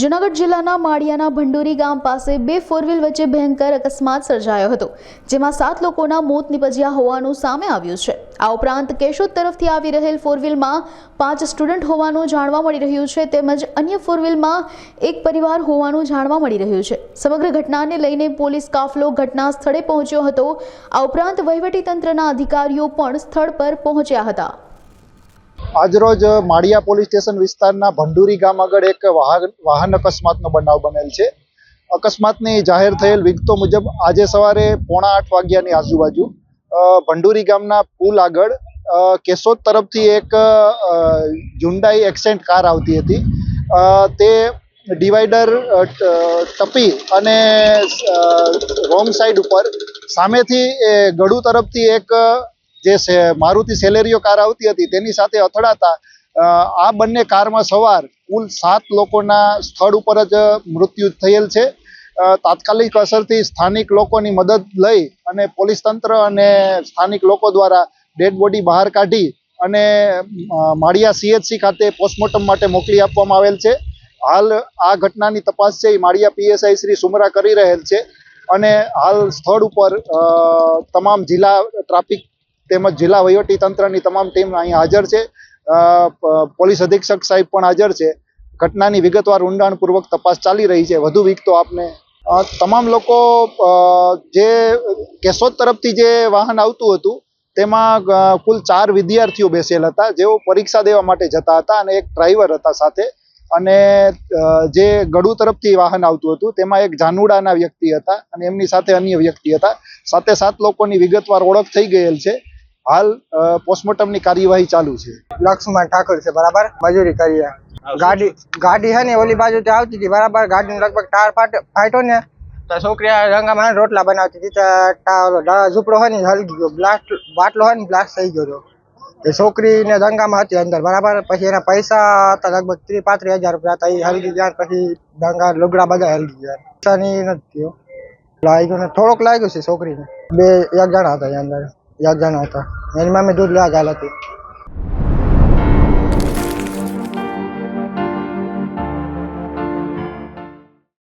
જૂનાગઢ જિલ્લાના માળિયાના ભંડોરી ગામ પાસે બે ફોર વ્હીલ વચ્ચે ભયંકર અકસ્માત સર્જાયો હતો, જેમાં 7 લોકોના મોત નીપજ્યા હોવાનું સામે આવ્યું છે। આ ઉપરાંત કેશોદ તરફથી આવી રહેલ ફોર વ્હીલમાં 5 સ્ટુડન્ટ હોવાનું જાણવા મળી રહ્યું છે, તેમજ અન્ય ફોર વ્હીલમાં એક પરિવાર હોવાનું જાણવા મળી રહ્યું છે। સમગ્ર ઘટનાને લઈને પોલીસ કાફલો ઘટના સ્થળે પહોંચ્યો હતો। આ ઉપરાંત વહીવટીતંત્રના અધિકારીઓ પણ સ્થળ પર પહોંચ્યા હતા। આજરોજ માળિયા પોલીસ સ્ટેશન વિસ્તારના ભંડોરી ગામ આગળ એક વાહન અકસ્માતનો બનાવ બનેલ છે। અકસ્માતની જાહેર થયેલ વિગતો મુજબ આજે સવારે 7:45 વાગ્યાની આજુબાજુ ભંડોરી ગામના પુલ આગળ કેશોદ તરફથી એક હ્યુન્ડાઈ એક્સેન્ટ કાર આવતી હતી। તે ડિવાઈડર ટપી અને રોંગ સાઈડ ઉપર સામેથી ગળુ તરફથી એક જે મારુતિ સેલેરિયો કાર આવતી હતી તેની સાથે અથડાતા આ બંને કારમાં સવાર કુલ 7 લોકોના સ્થળ ઉપર જ મૃત્યુ થયેલ છે। તાત્કાલિક અસરથી સ્થાનિક લોકોની મદદ લઈ અને પોલીસ તંત્ર અને સ્થાનિક લોકો દ્વારા ડેડ બોડી બહાર કાઢી અને માળિયા CHC ખાતે પોસ્ટમોર્ટમ માટે મોકલી આપવામાં આવેલ છે। હાલ આ ઘટનાની તપાસ છે એ માળિયા PSI શ્રી સુમરા કરી રહેલ છે અને હાલ સ્થળ ઉપર તમામ જિલ્લા ટ્રાફિક તેમજ જિલ્લા વહીવટી તંત્રની તમામ ટીમ અહીં હાજર છે। પોલીસ અધિક્ષક સાહેબ પણ હાજર છે। ઘટનાની વિગતવાર ઊંડાણપૂર્વક તપાસ ચાલી રહી છે। વધુ વિગતો આપને તમામ લોકો જે કેશોદ તરફથી જે વાહન આવતું હતું તેમાં કુલ 4 વિદ્યાર્થીઓ બેસેલ હતા, જેઓ પરીક્ષા દેવા માટે જતા હતા અને એક ડ્રાઈવર હતા સાથે। અને જે ગળુ તરફથી વાહન આવતું હતું તેમાં એક જાનુડાના વ્યક્તિ હતા અને એમની સાથે અન્ય વ્યક્તિ હતા। 7 લોકોની વિગતવાર ઓળખ થઈ ગયેલ છે। हाल पोस्टमार्टम की कार्यवाही चालू है। लक्ष्मण ठाकुर से बराबर मजूरी करिए। गाड़ी है ने ओली बाजू से आवती थी बराबर, गाड़ी लगभग टायर फाटो ने तो छोकरिया रंगा में रोटला बनाती थी, झूपड़ो है हलगी गयो, ब्लास्ट बाटलो है ब्लास्ट थी गयो। तो छोकरी ने रंगा में हती अंदर बराबर, पछी एना पैसा था लगभग 30-35 हज़ार रुपया था, हलगी गया। पछी रंगा लुगड़ा बधा हलगी गया। पैसानी नथी लागो ने थोड़ोक लाग्यो छे छोकरी ने। 2 एक जणा था अंदर, 1 जणा था एनी मामे दूध ला गाल हती।